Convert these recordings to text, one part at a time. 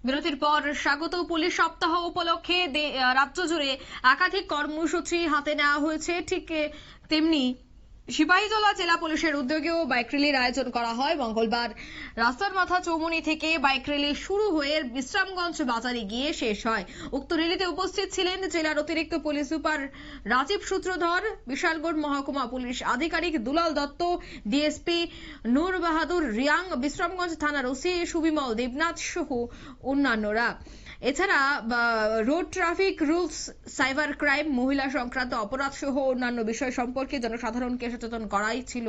বিরতির পর স্বাগত। পুলিশ সপ্তাহ উপলক্ষে রাজ্য জুড়ে একাধিক কর্মসূচি হাতে নেওয়া হয়েছে। ঠিক তেমনি সিপাহীজলা জেলা পুলিশের উদ্যোগেও বাইক র্যালির আয়োজন করা হয়। মঙ্গলবার রাস্তার মাথা চৌমুহনী থেকে বাইক র্যালি শুরু হয়ে বিশ্রামগঞ্জ বাজারে গিয়ে শেষ হয়। উক্ত র্যালিতে উপস্থিত ছিলেন জেলার অতিরিক্ত পুলিশ সুপার রাজীব সূত্রধর, বিশালগড় মহকুমা পুলিশ আধিকারিক দুলাল দত্ত, ডিএসপি নূর বাহাদুর রিয়াং, বিশ্রামগঞ্জ থানার ওসি সুবিমল দেবনাথ সহ অন্যান্যরা। এছাড়া road traffic rules, cyber crime, মহিলা সংক্রান্ত অপরাধ সহ অন্যান্য বিষয় সম্পর্কে জনসাধারণকে সচেতন করাই ছিল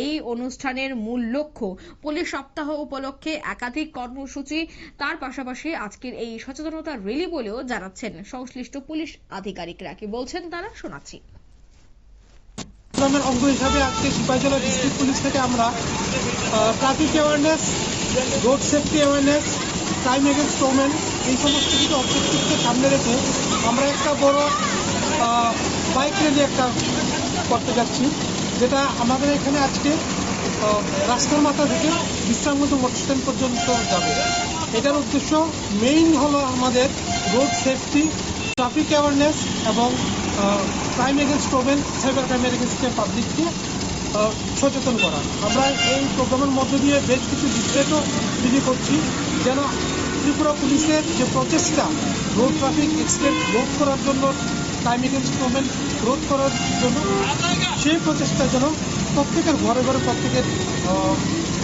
এই অনুষ্ঠানের মূল লক্ষ্য। পুলিশ সপ্তাহ উপলক্ষে একাধিক কর্মসূচি, তার পাশাপাশি আজকের এই সচেতনতা র্যালি বলেও জানাচ্ছেন সংশ্লিষ্ট পুলিশ আধিকারিকরা। কি বলছেন তারা, শোনাচ্ছি। অঙ্গ হিসাবে আজকে সিপাহীজলা ডিস্ট্রিক্ট পুলিশ থেকে আমরা traffic awareness, road safety awareness, crime against women, এই সমস্ত কিছু অবজেক্টিভকে সামনে রেখে আমরা একটা বড় বাইক র্যালি একটা করতে যাচ্ছি, যেটা আমাদের এখানে আজকে রাস্তার মাথা থেকে বিশ্রামগঞ্জ মোটর স্ট্যান্ড পর্যন্ত যাবে। এটার উদ্দেশ্য মেইন হলো আমাদের রোড সেফটি, ট্রাফিক অ্যাওয়ারনেস এবং ক্রাইম এগেন্স্ট ওমেন, সাইবার ক্রাইমের এগেন্স্টে পাবলিককে সচেতন করা। আমরা এই প্রোগ্রামের মধ্য দিয়ে বেশ কিছু লিফলেটও বিলি করছি, যেন ত্রিপুরা পুলিশের যে প্রচেষ্টা রোড ট্রাফিক অ্যাক্সিডেন্ট রোধ করার জন্য, ক্রাইম এগেন্স্ট ওমেন রোধ করার জন্য, সেই প্রচেষ্টা যেন প্রত্যেকের ঘরে ঘরে প্রত্যেকের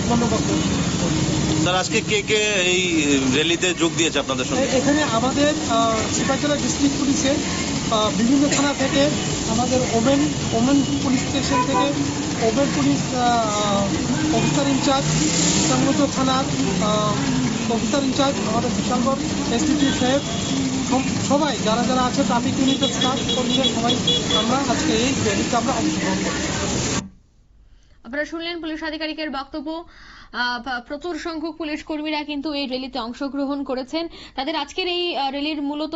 মনোবদ্ধ। স্যার, আজকে কে কে এই র্যালিতে যোগ দিয়েছে আপনাদের সঙ্গে? এখানে আমাদের সিপাহীজলা ডিস্ট্রিক্ট পুলিশের বিভিন্ন থানা থেকে, আমাদের ওমেন পুলিশ স্টেশন থেকে ওমেন পুলিশ অফিসার ইনচার্জ, বিশালগঞ্জ থানার অফিসার ইনচার্জ, আমাদের বিশালগড় এসডিপি সাহেব, সবাই যারা যারা আছে, ট্রাফিক ইউনিটের স্টাফ কর্মীরা, সবাই আমরা আজকে এই র্যালিতে আমরা অংশগ্রহণ করছি। আপনারা শুনলেন পুলিশ আধিকারিকের বক্তব্য। প্রচুর সংখ্যক পুলিশ কর্মীরা কিন্তু এই র্যালিতে অংশগ্রহণ করেছেন। তাদের আজকের এই র্যালির মূলত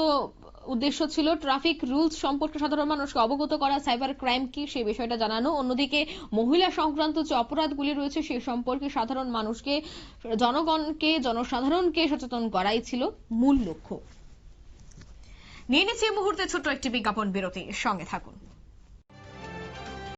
উদ্দেশ্য ছিল ট্রাফিক রুলস সম্পর্কে সাধারণ মানুষকে অবগত করা, সাইবার ক্রাইম কি সেই বিষয়টা জানানো, অন্যদিকে মহিলা সংক্রান্ত যে অপরাধগুলি রয়েছে সেই সম্পর্কে সাধারণ মানুষকে, জনসাধারণকে সচেতন করাই ছিল মূল লক্ষ্য। নিয়ে নিচ্ছে এই মুহূর্তে ছোট্ট একটি বিজ্ঞাপন বিরতি, সঙ্গে থাকুন।